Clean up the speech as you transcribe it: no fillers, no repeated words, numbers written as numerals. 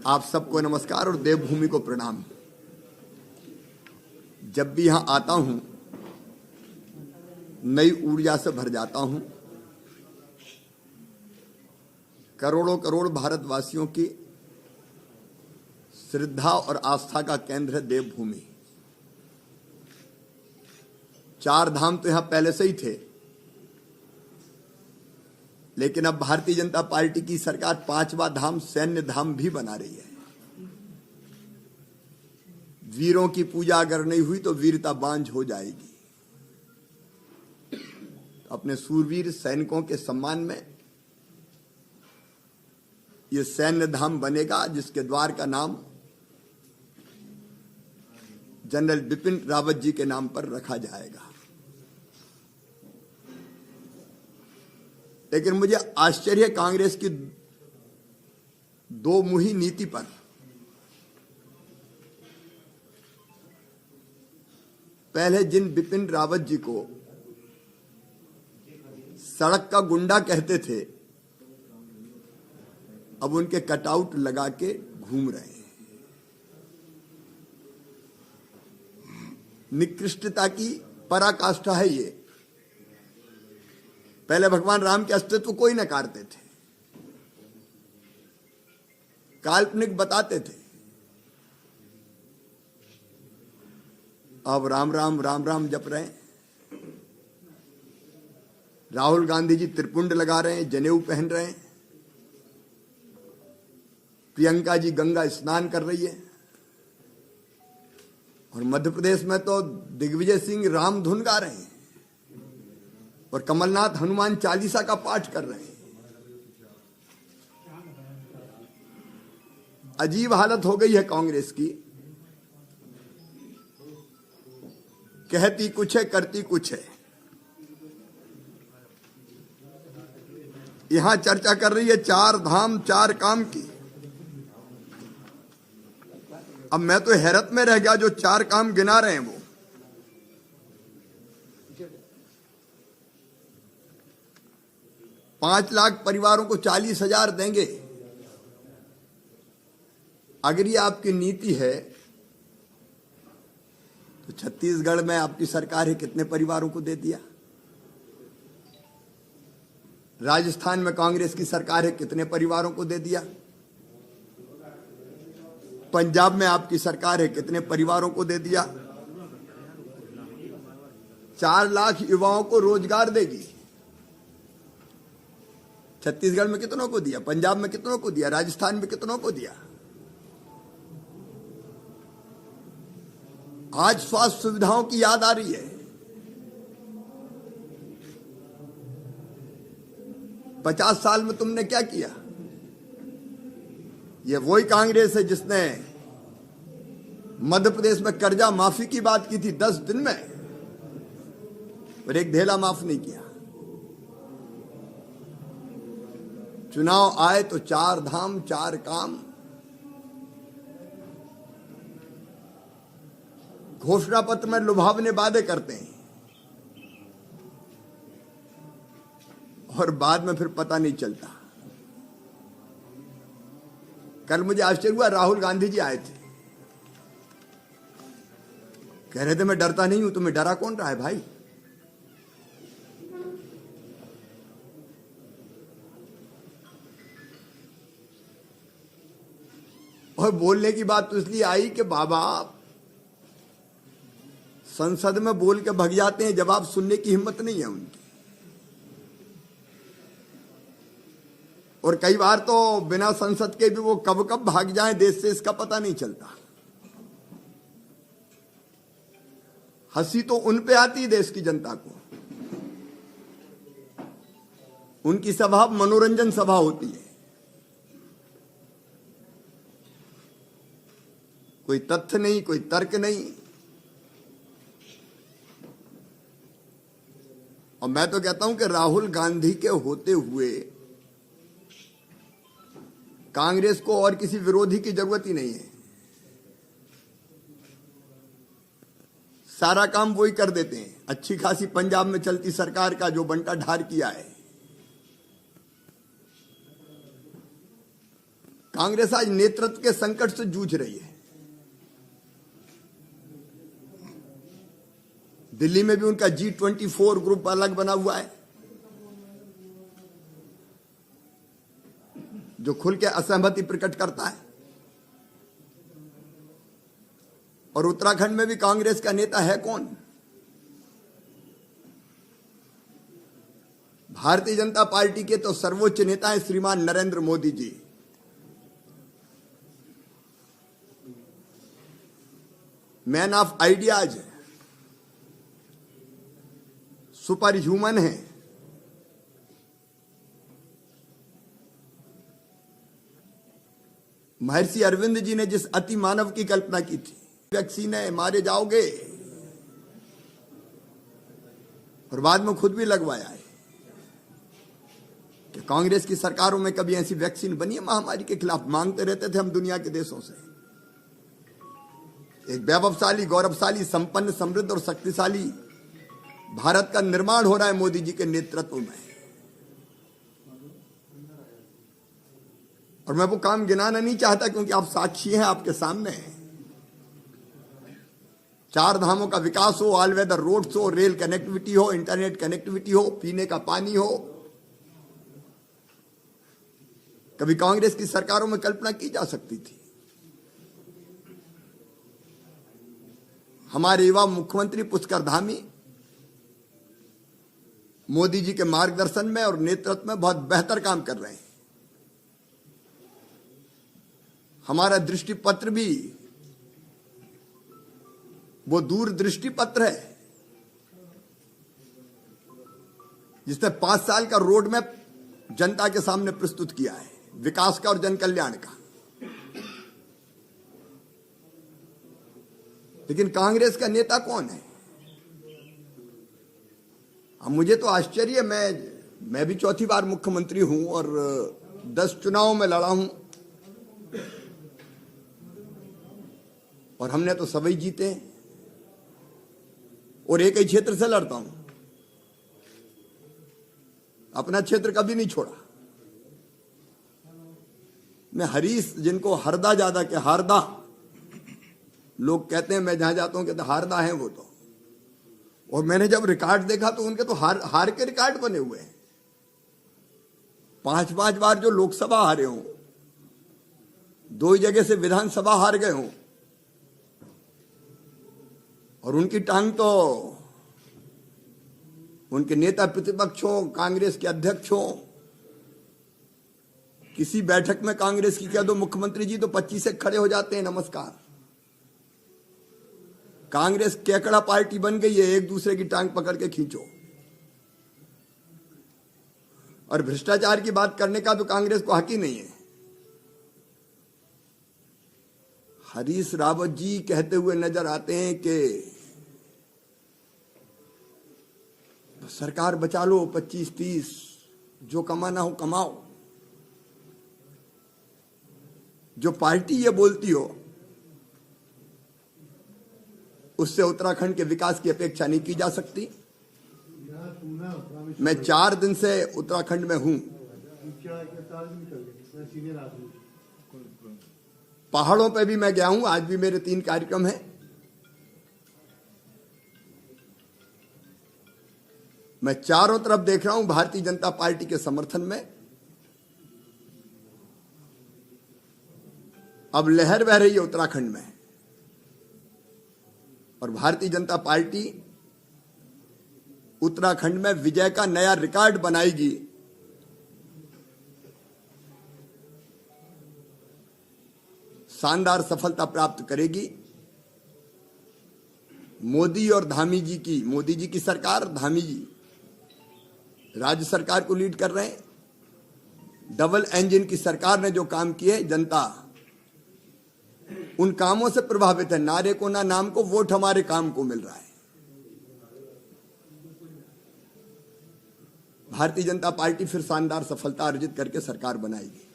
आप सबको नमस्कार और देवभूमि को प्रणाम। जब भी यहाँ आता हूँ नई ऊर्जा से भर जाता हूँ। करोड़ों करोड़ भारतवासियों की श्रद्धा और आस्था का केंद्र है देवभूमि। 4 धाम तो यहाँ पहले से ही थे, लेकिन अब भारतीय जनता पार्टी की सरकार 5वां धाम सैन्य धाम भी बना रही है। वीरों की पूजा अगर नहीं हुई तो वीरता बांझ हो जाएगी। अपने सूरवीर सैनिकों के सम्मान में यह सैन्य धाम बनेगा, जिसके द्वार का नाम जनरल बिपिन रावत जी के नाम पर रखा जाएगा। लेकिन मुझे आश्चर्य कांग्रेस की 2 मुही नीति पर। पहले जिन बिपिन रावत जी को सड़क का गुंडा कहते थे, अब उनके कटआउट लगा के घूम रहे हैं। निकृष्टता की पराकाष्ठा है ये। पहले भगवान राम के अस्तित्व को ही नकारते थे, काल्पनिक बताते थे। अब राम राम राम राम जप रहे हैं। राहुल गांधी जी त्रिपुंड लगा रहे हैं, जनेऊ पहन रहे हैं। प्रियंका जी गंगा स्नान कर रही है। और मध्य प्रदेश में तो दिग्विजय सिंह राम धुन गा रहे हैं और कमलनाथ हनुमान चालीसा का पाठ कर रहे हैं। अजीब हालत हो गई है कांग्रेस की। कहती कुछ है, करती कुछ है। यहां चर्चा कर रही है 4 धाम 4 काम की। अब मैं तो हैरत में रह गया, जो 4 काम गिना रहे हैं वो। पांच लाख परिवारों को 40,000 देंगे। अगर ये आपकी नीति है तो छत्तीसगढ़ में आपकी सरकार है कितने परिवारों को दे दिया? राजस्थान में कांग्रेस की सरकार है कितने परिवारों को दे दिया? पंजाब में आपकी सरकार है कितने परिवारों को दे दिया? 4 लाख युवाओं को रोजगार देगी। छत्तीसगढ़ में कितनों को दिया? पंजाब में कितनों को दिया? राजस्थान में कितनों को दिया? आज स्वास्थ्य सुविधाओं की याद आ रही है। 50 साल में तुमने क्या किया? ये वही कांग्रेस है जिसने मध्य प्रदेश में कर्जा माफी की बात की थी 10 दिन में, और एक ढेला माफ नहीं किया। चुनाव आए तो 4 धाम 4 काम। घोषणा पत्र में लुभावने वादे करते हैं और बाद में फिर पता नहीं चलता। कल मुझे आश्चर्य हुआ, राहुल गांधी जी आए थे। कह रहे थे मैं डरता नहीं हूं। तुम्हें डरा कौन रहा है भाई? और बोलने की बात तो इसलिए आई कि बाबा संसद में बोल के भग जाते हैं, जवाब सुनने की हिम्मत नहीं है उनकी। और कई बार तो बिना संसद के भी वो कब कब भाग जाएं देश से, इसका पता नहीं चलता। हंसी तो उन पे आती है देश की जनता को। उनकी सभा मनोरंजन सभा होती है। कोई तथ्य नहीं, कोई तर्क नहीं। और मैं तो कहता हूं कि राहुल गांधी के होते हुए कांग्रेस को और किसी विरोधी की जरूरत ही नहीं है। सारा काम वही कर देते हैं। अच्छी खासी पंजाब में चलती सरकार का जो बंटा ढार किया है, कांग्रेस आज नेतृत्व के संकट से जूझ रही है। दिल्ली में भी उनका G24 ग्रुप अलग बना हुआ है, जो खुल के असहमति प्रकट करता है। और उत्तराखंड में भी कांग्रेस का नेता है कौन? भारतीय जनता पार्टी के तो सर्वोच्च नेता है श्रीमान Narendra Modi ji. Man of ideas है, सुपर ह्यूमन है। महर्षि अरविंद जी ने जिस अति मानव की कल्पना की थी, वैक्सीन है, मारे जाओगे, और बाद में खुद भी लगवाया है। कि कांग्रेस की सरकारों में कभी ऐसी वैक्सीन बनी है महामारी के खिलाफ? मांगते रहते थे हम दुनिया के देशों से। एक वैभवशाली, गौरवशाली, संपन्न, समृद्ध और शक्तिशाली भारत का निर्माण हो रहा है मोदी जी के नेतृत्व में। और मैं वो काम गिनाना नहीं चाहता, क्योंकि आप साक्षी हैं, आपके सामने हैं। 4 धामों का विकास हो, ऑल वेदर रोड्स हो, रेल कनेक्टिविटी हो, इंटरनेट कनेक्टिविटी हो, पीने का पानी हो, कभी कांग्रेस की सरकारों में कल्पना की जा सकती थी? हमारे युवा मुख्यमंत्री पुष्कर धामी मोदी जी के मार्गदर्शन में और नेतृत्व में बहुत बेहतर काम कर रहे हैं। हमारा दृष्टि पत्र भी वो दूरदृष्टि पत्र है, जिसने 5 साल का रोड मैप जनता के सामने प्रस्तुत किया है, विकास का और जन कल्याण का। लेकिन कांग्रेस का नेता कौन है? अब मुझे तो आश्चर्य, मैं भी 4थी बार मुख्यमंत्री हूं और 10 चुनाव में लड़ा हूं, और हमने तो सभी जीते हैं, और एक ही क्षेत्र से लड़ता हूं, अपना क्षेत्र कभी नहीं छोड़ा। मैं हरीश, जिनको हरदा ज्यादा के हारदा लोग कहते हैं, मैं जहां जाता हूं कहते हारदा हैं वो तो। और मैंने जब रिकॉर्ड देखा तो उनके तो हार के रिकॉर्ड बने हुए हैं। 5 बार जो लोकसभा हारे हों, 2 जगह से विधानसभा हार गए हों, और उनकी टांग तो उनके नेता प्रतिपक्ष हो, कांग्रेस के अध्यक्ष हो। किसी बैठक में कांग्रेस की कह दो मुख्यमंत्री जी तो 25 से खड़े हो जाते हैं, नमस्कार। कांग्रेस केकड़ा पार्टी बन गई है, एक दूसरे की टांग पकड़ के खींचो। और भ्रष्टाचार की बात करने का तो कांग्रेस को हक ही नहीं है। हरीश रावत जी कहते हुए नजर आते हैं कि सरकार बचा लो, 25-30, जो कमाना हो कमाओ। जो पार्टी ये बोलती हो, उससे उत्तराखंड के विकास की अपेक्षा नहीं की जा सकती। मैं 4 दिन से उत्तराखंड में हूं। पहाड़ों पे भी मैं गया हूं, आज भी मेरे 3 कार्यक्रम हैं। मैं चारों तरफ देख रहा हूं भारतीय जनता पार्टी के समर्थन में अब लहर बह रही है उत्तराखंड में, और भारतीय जनता पार्टी उत्तराखंड में विजय का नया रिकॉर्ड बनाएगी। शानदार सफलता प्राप्त करेगी। मोदी और धामी जी की, मोदी जी की सरकार, धामी जी राज्य सरकार को लीड कर रहे हैं। डबल इंजन की सरकार ने जो काम किए, जनता उन कामों से प्रभावित है। नारे को ना नाम को, वोट हमारे काम को मिल रहा है। भारतीय जनता पार्टी फिर शानदार सफलता अर्जित करके सरकार बनाएगी।